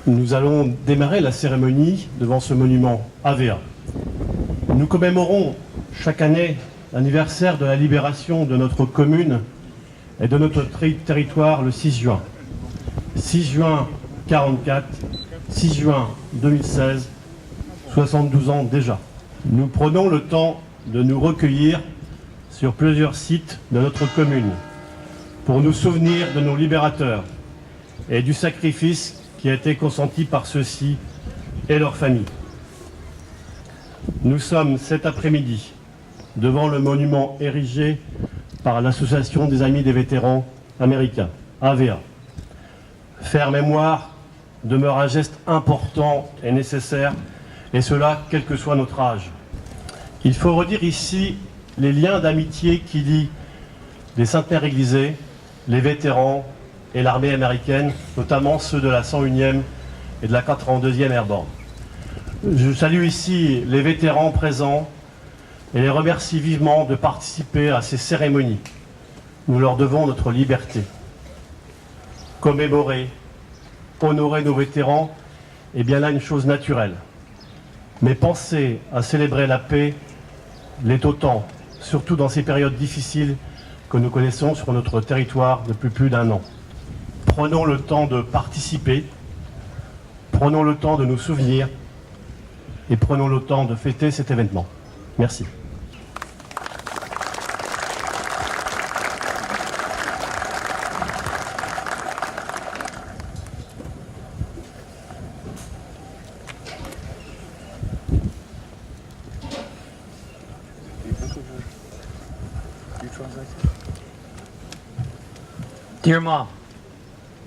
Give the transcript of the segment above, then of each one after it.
Nous allons démarrer la cérémonie devant ce monument AVA. Nous commémorons chaque année l'anniversaire de la libération de notre commune et de notre territoire le 6 juin. 6 juin 1944, 6 juin 2016, 72 ans déjà. Nous prenons le temps de nous recueillir sur plusieurs sites de notre commune pour nous souvenir de nos libérateurs et du sacrifice qui a été consenti par ceux-ci et leurs familles. Nous sommes cet après-midi devant le monument érigé par l'Association des Amis des Vétérans Américains, AVA. Faire mémoire demeure un geste important et nécessaire, et cela quel que soit notre âge. Il faut redire ici les liens d'amitié qui lient les Sainte-Mère-Église, les vétérans et l'armée américaine, notamment ceux de la 101e et de la 82e Airborne. Je salue ici les vétérans présents et les remercie vivement de participer à ces cérémonies. Nous leur devons notre liberté. Commémorer, honorer nos vétérans est bien là une chose naturelle. Mais penser à célébrer la paix l'est autant, surtout dans ces périodes difficiles que nous connaissons sur notre territoire depuis plus d'un an. Prenons le temps de participer, prenons le temps de nous souvenir et prenons le temps de fêter cet événement. Merci. Dear Mom,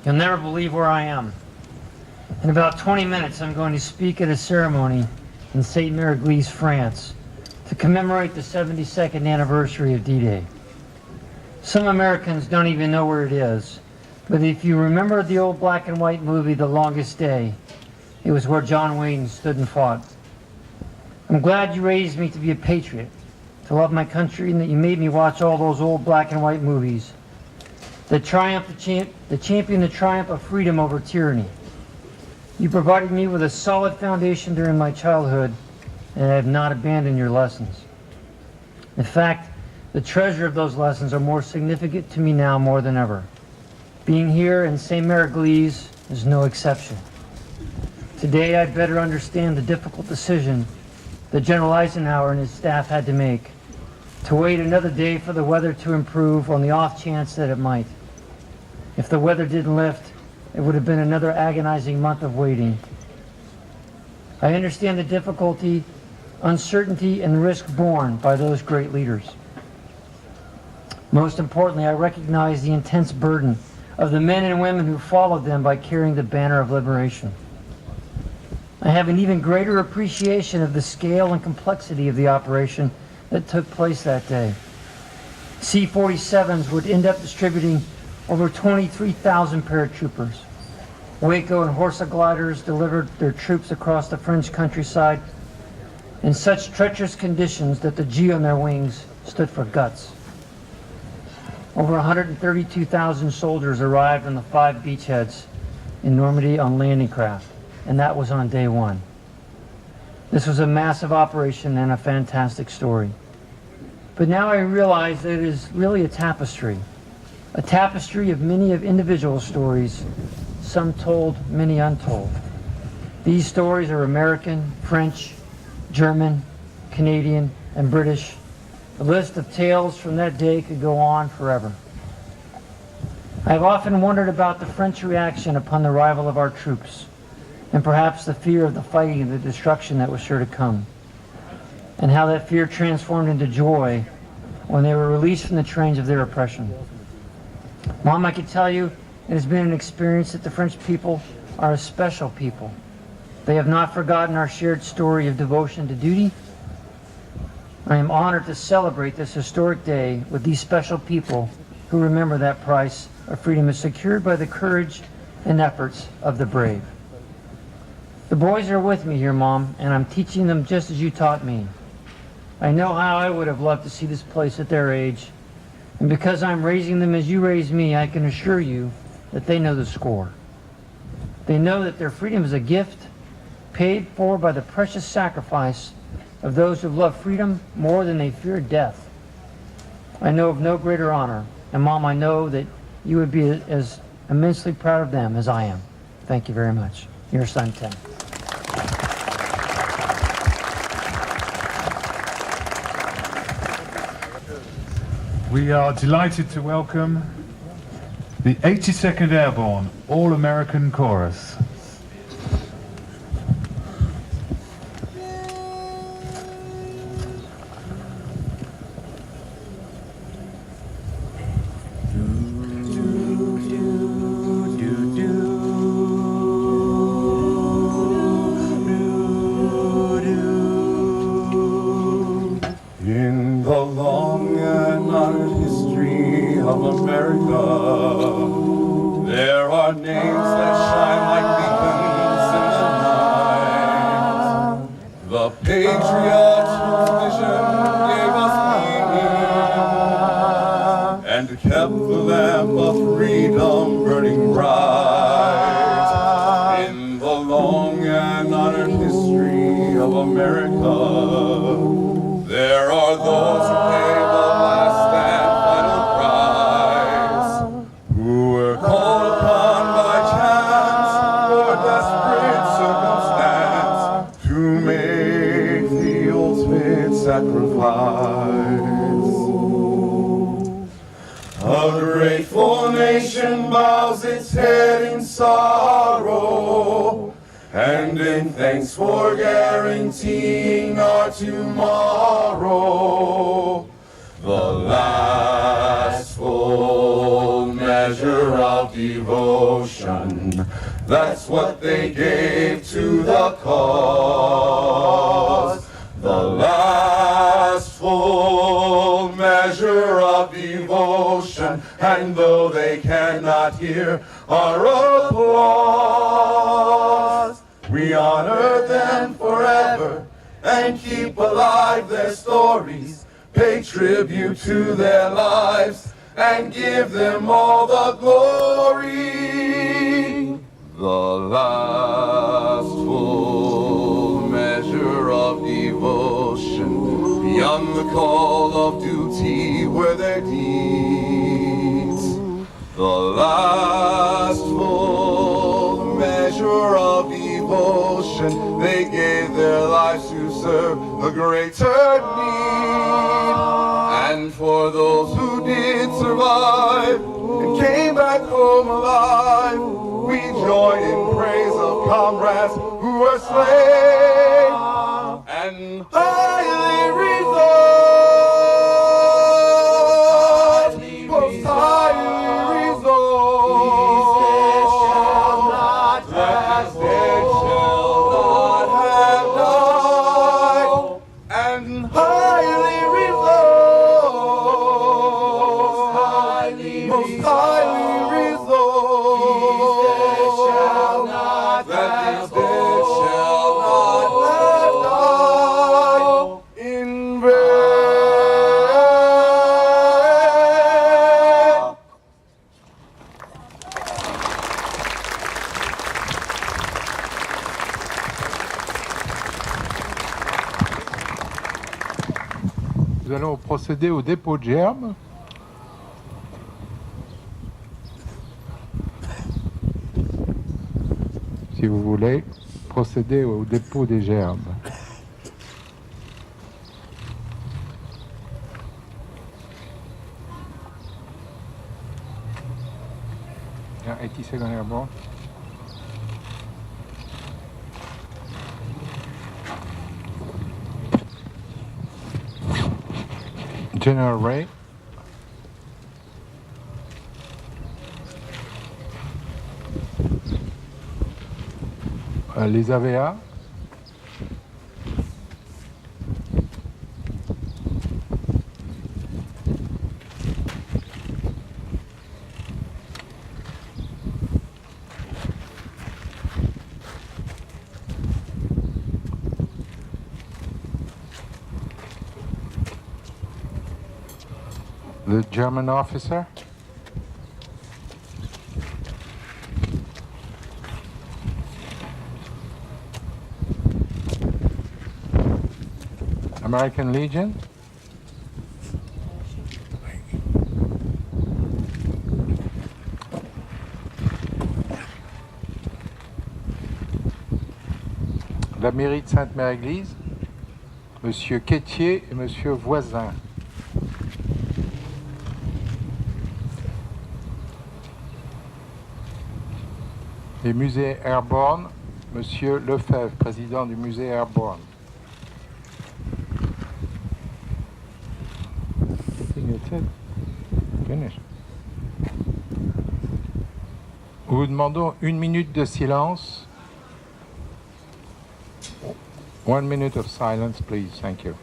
you'll never believe where I am. In about 20 minutes, I'm going to speak at a ceremony in Sainte-Mère-Église, France, to commemorate the 72nd anniversary of D-Day. Some Americans don't even know where it is, but if you remember the old black and white movie, The Longest Day, it was where John Wayne stood and fought. I'm glad you raised me to be a patriot, to love my country, and that you made me watch all those old black and white movies that champion the triumph of freedom over tyranny. You provided me with a solid foundation during my childhood, and I have not abandoned your lessons. In fact, the treasure of those lessons are more significant to me now more than ever. Being here in Sainte-Mère-Église is no exception. Today I better understand the difficult decision that General Eisenhower and his staff had to make, to wait another day for the weather to improve on the off chance that it might. If the weather didn't lift, it would have been another agonizing month of waiting. I understand the difficulty, uncertainty, and risk borne by those great leaders. Most importantly, I recognize the intense burden of the men and women who followed them by carrying the banner of liberation. I have an even greater appreciation of the scale and complexity of the operation that took place that day. C-47s would end up distributing over 23,000 paratroopers. Waco and Horsa gliders delivered their troops across the French countryside in such treacherous conditions that the G on their wings stood for guts. Over 132,000 soldiers arrived on the 5 beachheads in Normandy on landing craft, and that was on day 1. This was a massive operation and a fantastic story. But now I realize that it is really a tapestry of many of individual stories, some told, many untold. These stories are American, French, German, Canadian, and British. The list of tales from that day could go on forever. I have often wondered about the French reaction upon the arrival of our troops, and perhaps the fear of the fighting and the destruction that was sure to come, and how that fear transformed into joy when they were released from the trains of their oppression. Mom, I can tell you, it has been an experience that the French people are a special people. They have not forgotten our shared story of devotion to duty. I am honored to celebrate this historic day with these special people who remember that price of freedom is secured by the courage and efforts of the brave. The boys are with me here, Mom, and I'm teaching them just as you taught me. I know how I would have loved to see this place at their age, and because I'm raising them as you raised me, I can assure you that they know the score. They know that their freedom is a gift paid for by the precious sacrifice of those who love freedom more than they fear death. I know of no greater honor. And Mom, I know that you would be as immensely proud of them as I am. Thank you very much. Your son, Tim. We are delighted to welcome the 82nd Airborne All-American Chorus. In the long and honored history of America, there are names that shine like beacons in the night. The patriots whose vision gave us meaning and kept the lamp of freedom burning bright. In the long and honored history of America, there are those who paid the last and final price, who were called upon by chance or desperate circumstance to make the ultimate sacrifice. A grateful nation bows its head in sorrow and in thanks for guaranteeing our tomorrow. The last full measure of devotion, that's what they gave to the cause. The last full measure of devotion, and though they cannot hear our applause, we honor them forever and keep alive their stories, pay tribute to their lives, and give them all the glory. The last full measure of devotion, beyond the call of duty were their deeds. The last full measure of devotion, they gave their lives to serve a greater need. And for those who did survive and came back home alive, we join in praise of comrades who were slain and highly resolved, most highly resolved, that these dead shall not have died, and highly resolved, most highly resolved, that these dead shall not have died in vain. Nous allons procéder au dépôt de germes. Si vous voulez procéder au dépôt des gerbes. Yeah, 82nd Airborne. General Ray. Les AVA. The German officer. American Legion. La mairie de Sainte-Mère-Église, Monsieur Quétier et Monsieur Voisin. Les musées Airborne, Monsieur Lefebvre, président du musée Airborne. I think that's it. Finish. Nous vous demandons 1 minute de silence. 1 minute of silence, please. Thank you.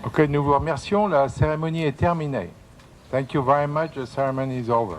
Ok, nous vous remercions. La cérémonie est terminée. Thank you very much. The ceremony is over.